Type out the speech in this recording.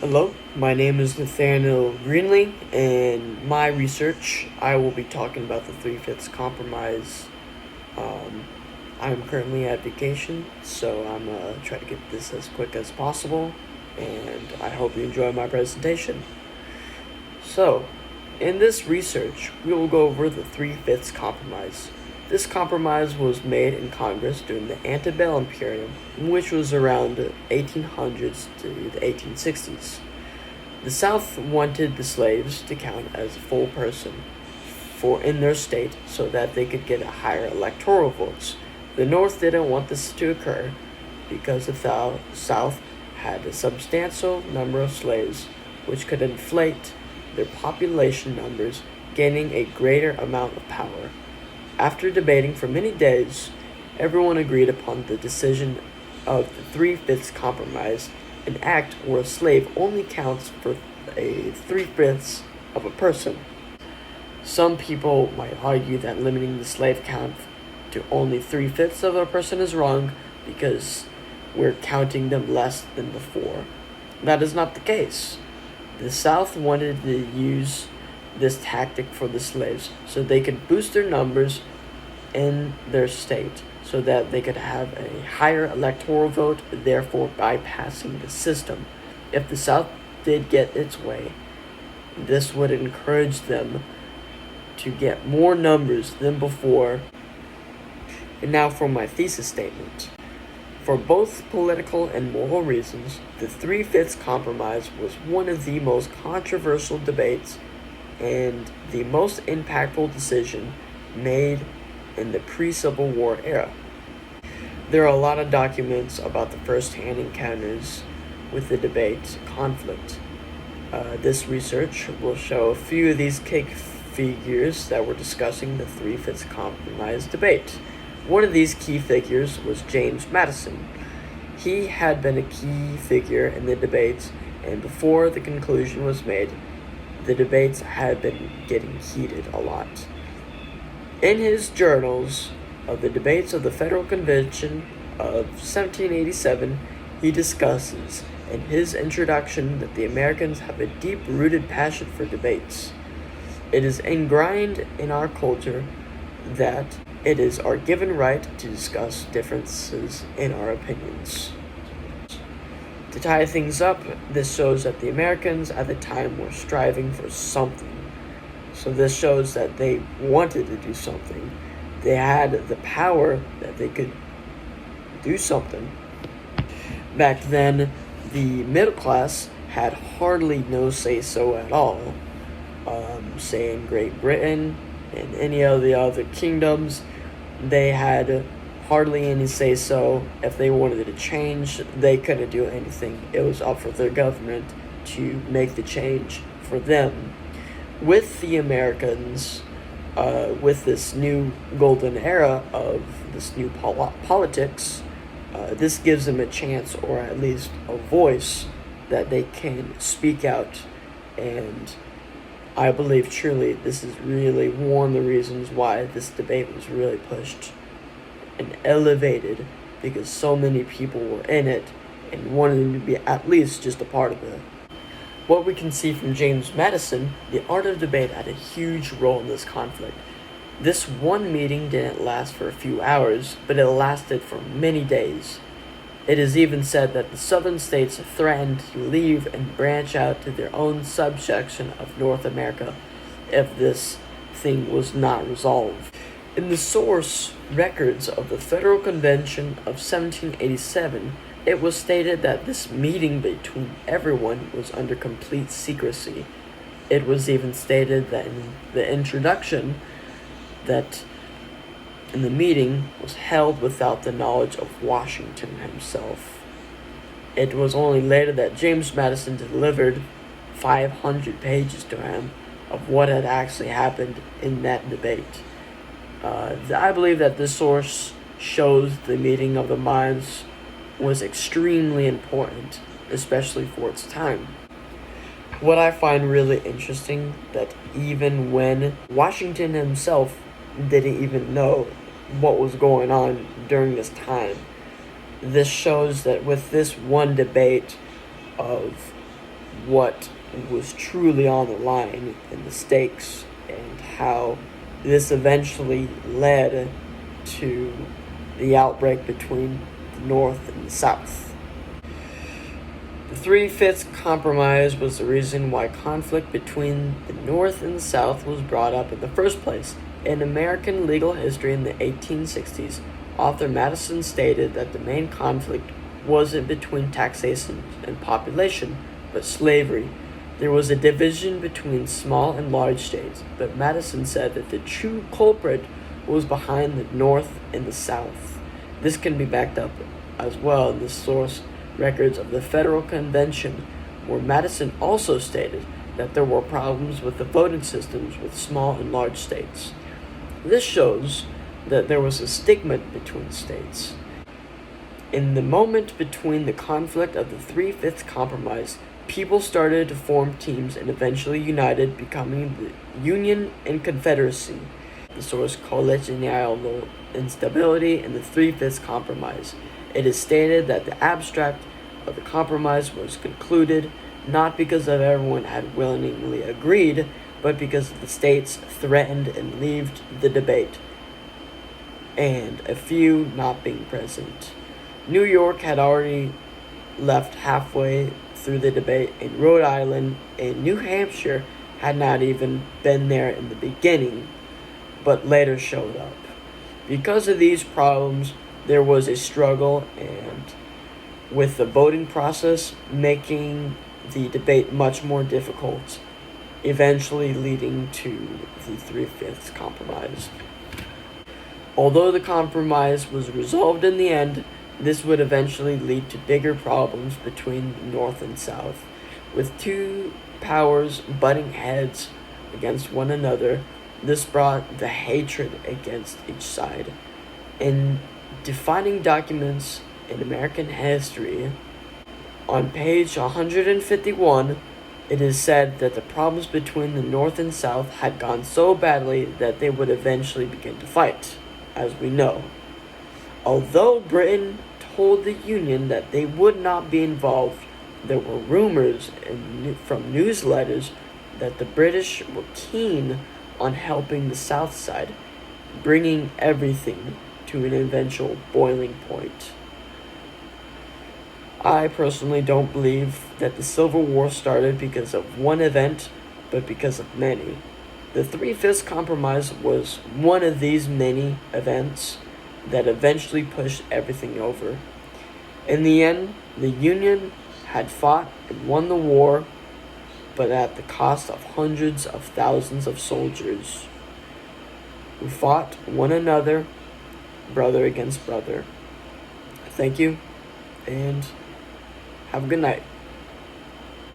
Hello, my name is Nathaniel Greenlee, and my research, I will be talking about the Three-Fifths Compromise. Um, I'm currently at vacation, so I'm try to get this as quick as possible, and I hope you enjoy my presentation. So, in this research, we will go over the Three-Fifths Compromise. This compromise was made in Congress during the antebellum period, which was around the 1800s to the 1860s. The South wanted the slaves to count as a full person for in their state so that they could get a higher electoral votes. The North didn't want this to occur because the South had a substantial number of slaves, which could inflate their population numbers, gaining a greater amount of power. After debating for many days, everyone agreed upon the decision of the Three-Fifths Compromise, an act where a slave only counts for a three-fifths of a person. Some people might argue that limiting the slave count to only three-fifths of a person is wrong because we're counting them less than before. That is not the case. The South wanted to use this tactic for the slaves so they could boost their numbers in their state so that they could have a higher electoral vote, therefore bypassing the system. If the South did get its way, this would encourage them to get more numbers than before. And now for my thesis statement. For both political and moral reasons, the Three-Fifths Compromise was one of the most controversial debates and the most impactful decision made in the pre-Civil War era. There are a lot of documents about the first-hand encounters with the debate conflict. This research will show a few of these key figures that were discussing the Three-Fifths Compromise debate. One of these key figures was James Madison. He had been a key figure in the debates, and before the conclusion was made, the debates had been getting heated a lot. In his journals of the debates of the Federal Convention of 1787, he discusses in his introduction that the Americans have a deep-rooted passion for debates. It is ingrained in our culture that it is our given right to discuss differences in our opinions. To tie things up, this shows that the Americans at the time were striving for something. So this shows that they wanted to do something. They had the power that they could do something. Back then, the middle class had hardly no say-so at all. Say in Great Britain and any of the other kingdoms, they had hardly any say-so. If they wanted to change, they couldn't do anything. It was up for their government to make the change for them. With the Americans, with this new golden era of this new politics, this gives them a chance, or at least a voice, that they can speak out. And I believe truly this is really one of the reasons why this debate was really pushed and elevated, because so many people were in it and wanted to be at least just a part of it. What we can see from James Madison, the art of debate had a huge role in this conflict. This one meeting didn't last for a few hours, but it lasted for many days. It is even said that the southern states threatened to leave and branch out to their own subsection of North America if this thing was not resolved. In the source records of the Federal Convention of 1787, it was stated that this meeting between everyone was under complete secrecy. It was even stated that in the introduction that in the meeting was held without the knowledge of Washington himself. It was only later that James Madison delivered 500 pages to him of what had actually happened in that debate. I believe that this source shows the meeting of the minds was extremely important, especially for its time. What I find really interesting, that even when Washington himself didn't even know what was going on during this time, this shows that with this one debate of what was truly on the line and the stakes, and how this eventually led to the outbreak between the North and the South. The Three-Fifths Compromise was the reason why conflict between the North and the South was brought up in the first place. In American legal history in the 1860s, author Madison stated that the main conflict wasn't between taxation and population, but slavery. There was a division between small and large states, but Madison said that the true culprit was behind the North and the South. This can be backed up as well in the source records of the Federal Convention, where Madison also stated that there were problems with the voting systems with small and large states. This shows that there was a stigma between states. In the moment between the conflict of the Three-Fifths Compromise, people started to form teams and eventually united, becoming the Union and Confederacy. The source Coalitional Instability and the Three-Fifths Compromise. It is stated that the abstract of the compromise was concluded not because of everyone had willingly agreed, but because the states threatened and leaved the debate, and a few not being present. New York had already left halfway through the debate, and Rhode Island and New Hampshire had not even been there in the beginning, but later showed up. Because of these problems, there was a struggle, and with the voting process making the debate much more difficult, eventually leading to the Three-Fifths Compromise. Although the compromise was resolved in the end, this would eventually lead to bigger problems between the North and South, with two powers butting heads against one another. This brought the hatred against each side. In defining documents in American history, on page 151, it is said that the problems between the North and South had gone so badly that they would eventually begin to fight, as we know. Although Britain told the Union that they would not be involved, there were rumors from newsletters that the British were keen on helping the South side, bringing everything to an eventual boiling point. I personally don't believe that the Civil War started because of one event, but because of many. The Three-Fifths Compromise was one of these many events that eventually pushed everything over. In the end, the Union had fought and won the war, but at the cost of hundreds of thousands of soldiers who fought one another, brother against brother. Thank you, and have a good night.